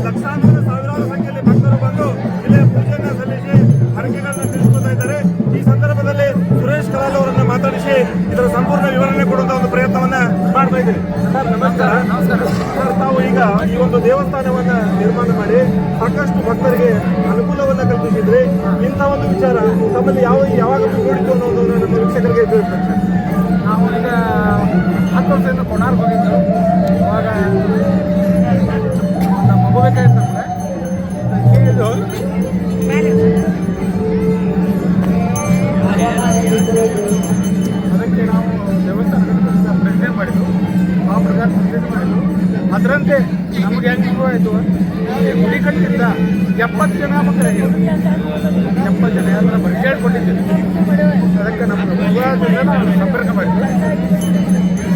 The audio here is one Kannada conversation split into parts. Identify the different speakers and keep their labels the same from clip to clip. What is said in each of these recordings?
Speaker 1: ಲಕ್ಷಾಂತರ ಸಾವಿರಾರು ಸಂಖ್ಯೆಯಲ್ಲಿ ಭಕ್ತರು ಬಂದು ಇಲ್ಲೇ ಪೂಜೆಯನ್ನು ಸಲ್ಲಿಸಿ ಹರಕೆಗಳನ್ನು ತಿಳಿಸ್ಕೊತಾ ಇದ್ದಾರೆ. ಈ ಸಂದರ್ಭದಲ್ಲಿ ಸುರೇಶ್ ಕಲಾಲ್ ಅವರನ್ನು ಮಾತಾಡಿಸಿ ಇದರ ಸಂಪೂರ್ಣ ವಿವರಣೆ ಕೊಡುವಂತ ಒಂದು ಪ್ರಯತ್ನವನ್ನ ಮಾಡ್ತಾ ಇದ್ದೀವಿ. ಸರ್ ನಮಸ್ಕಾರ. ಸರ್, ತಾವು ಈಗ ಈ ಒಂದು ದೇವಸ್ಥಾನವನ್ನ ನಿರ್ಮಾಣ ಮಾಡಿ ಸಾಕಷ್ಟು ಭಕ್ತರಿಗೆ ಅನುಕೂಲವನ್ನ ಕಲ್ಪಿಸಿದ್ರೆ ಇಂಥ ಒಂದು ವಿಚಾರ ತಮ್ಮಲ್ಲಿ ಯಾವಾಗ ಮೂಡಿತು ಅನ್ನೋದನ್ನು ನಮ್ಮ ವೀಕ್ಷಕರಿಗೆ ತಿಳಿಸ್ತಾರೆ.
Speaker 2: ನಾವು ಈಗ 10 ವರ್ಷದಿಂದ ಕೊನಾರ್ಕ್ ಹೋಗಿದ್ದು. ಅವಾಗ ನಮ್ಮ ಮಗು ಬೇಕಾಗಿತ್ತಂದ್ರೆ ಅದಕ್ಕೆ ನಾವು ದೇವಸ್ಥಾನದ ಪ್ರೆಸಿಡೆಂಟ್ ಮಾಡಿದ್ದು, ಆ ಪ್ರಕಾರ ಪ್ರೆಸಿಡೆಂಟ್ ಮಾಡಿದ್ದು. ಅದರಂತೆ ನಮಗೆ ಹೆಂಗೂ ಆಯಿತು, ಈ ಗುಡಿ ಕಟ್ಟಿದ್ದ 70 ಜನ ಮಕ್ಕಳಾಗಿದ್ದಾರೆ. 70 ಜನ ಅದರ ಬಜೆಟ್ ಕೊಟ್ಟಿದ್ದೀವಿ. ಅದಕ್ಕೆ ನಮ್ಮ ಗುರುವಾರದಿಂದ ನಾವು ಸಂಪರ್ಕ ಮಾಡಿದ್ವಿ.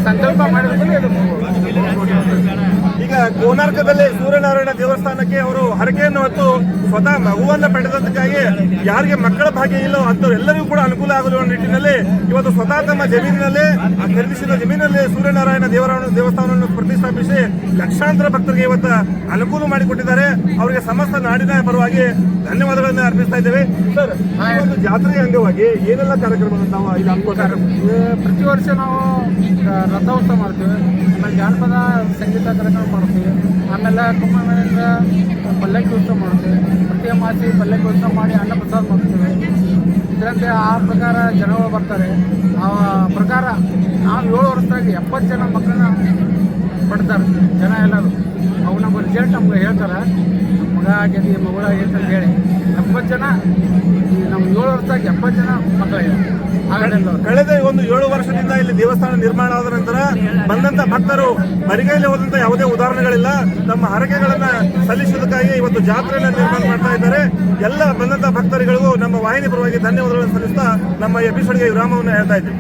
Speaker 2: ಸಂಕಲ್ಪ ಮಾಡಿದ್ಮೇಲೆ ಇದು
Speaker 1: ಈಗ ಕೋನಾರ್ಕದಲ್ಲಿ ಸೂರ್ಯನಾರಾಯಣ ದೇವಸ್ಥಾನಕ್ಕೆ ಅವರು ಹರಕೆಯನ್ನು ಹೊತ್ತು ಸ್ವತಃ ಮಗುವನ್ನ ಪಡೆದದಕ್ಕಾಗಿ ಯಾರಿಗೆ ಮಕ್ಕಳ ಭಾಗ್ಯ ಇಲ್ಲೋ ಅಂಥವ್ರೆಲ್ಲರಿಗೂ ಕೂಡ ಅನುಕೂಲ ಆಗುವ ನಿಟ್ಟಿನಲ್ಲಿ ಇವತ್ತು ಸ್ವತಃ ತಮ್ಮ ಜಮೀನಿನಲ್ಲಿ ಖರೀದಿಸಿದ ಜಮೀನಿನಲ್ಲಿ ಸೂರ್ಯನಾರಾಯಣ ದೇವಸ್ಥಾನವನ್ನು ಪ್ರತಿಷ್ಠಾಪಿಸಿ ಲಕ್ಷಾಂತರ ಭಕ್ತರಿಗೆ ಇವತ್ತು ಅನುಕೂಲ ಮಾಡಿಕೊಟ್ಟಿದ್ದಾರೆ. ಅವರಿಗೆ ಸಮಸ್ತ ನಾಡಿನ ಪರವಾಗಿ ಧನ್ಯವಾದಗಳನ್ನು ಅರ್ಪಿಸ್ತಾ ಇದ್ದೇವೆ. ಸರ್, ಈ ಒಂದು ಜಾತ್ರೆಯ ಅಂಗವಾಗಿ ಏನೆಲ್ಲ ಕಾರ್ಯಕ್ರಮಗಳನ್ನು ನಾವು ಇಲ್ಲಿ ಹಮ್ಮಿಕೊಳ್ತಾರೆ?
Speaker 2: ಪ್ರತಿ ವರ್ಷ ನಾವು ರಥೋತ್ಸವ ಮಾಡ್ತೀವಿ, ಆಮೇಲೆ ಜಾನಪದ ಸಂಗೀತ ಕಾರ್ಯಕ್ರಮ ಮಾಡ್ತೀವಿ, ಆಮೇಲೆ ಕುಂಭಮೇಳದಿಂದ ಪಲ್ಲಕ್ಕಿ ಉತ್ಸವ ಮಾಡ್ತೀವಿ. ಪ್ರತಿ ಅಮಾಸಿ ಪಲ್ಲಕ್ಕಿ ಉತ್ಸವ ಮಾಡಿ ಅನ್ನ ಪ್ರಸಾದ ಮಾಡ್ತೀವಿ. ಇದರಂತೆ ಆ ಪ್ರಕಾರ ಜನಗಳು ಬರ್ತಾರೆ. ಆ ಪ್ರಕಾರ ನಾವು 7 ವರ್ಷದಾಗ 70 ಜನ ಮಕ್ಕಳನ್ನ ಪಡ್ತಾರೆ. ಜನ ಎಲ್ಲರೂ ಅವು ನಮ್ಮ ರಿಸಲ್ಟ್ ನಮ್ಗೆ ಹೇಳ್ತಾರೆ, ಮಗ ಆಗೈತಿ ಮಗಳ ಆಗೈತೆ ಅಂತ ಹೇಳಿ 70 ಜನ ನಮ್ಮ 7 ವರ್ಷದಾಗ 70 ಜನ ಮಕ್ಕಳಿದ್ದಾರೆ.
Speaker 1: ಕಳೆದ ಒಂದು 7 ವರ್ಷದಿಂದ ಇಲ್ಲಿ ದೇವಸ್ಥಾನ ನಿರ್ಮಾಣ ಆದ ನಂತರ ಬಂದಂತ ಭಕ್ತರು ಬರಿಗೈಲಿ ಹೋದಂತ ಯಾವುದೇ ಉದಾಹರಣೆಗಳಿಲ್ಲ. ತಮ್ಮ ಹರಕೆಗಳನ್ನ ಸಲ್ಲಿಸುವುದಕ್ಕಾಗಿ ಇವತ್ತು ಜಾತ್ರೆಯನ್ನ ನಿರ್ಮಾಣ ಮಾಡ್ತಾ ಇದ್ದಾರೆ. ಎಲ್ಲ ಬಂದಂತ ಭಕ್ತರಿಗಳಿಗೂ ನಮ್ಮ ವಾಹಿನಿ ಪರವಾಗಿ ಧನ್ಯವಾದಗಳನ್ನು ಸಲ್ಲಿಸ್ತಾ ನಮ್ಮ ಎಪಿಸೋಡ್ಗೆ ವಿರಾಮವನ್ನು ಹೇಳ್ತಾ ಇದ್ದೀವಿ.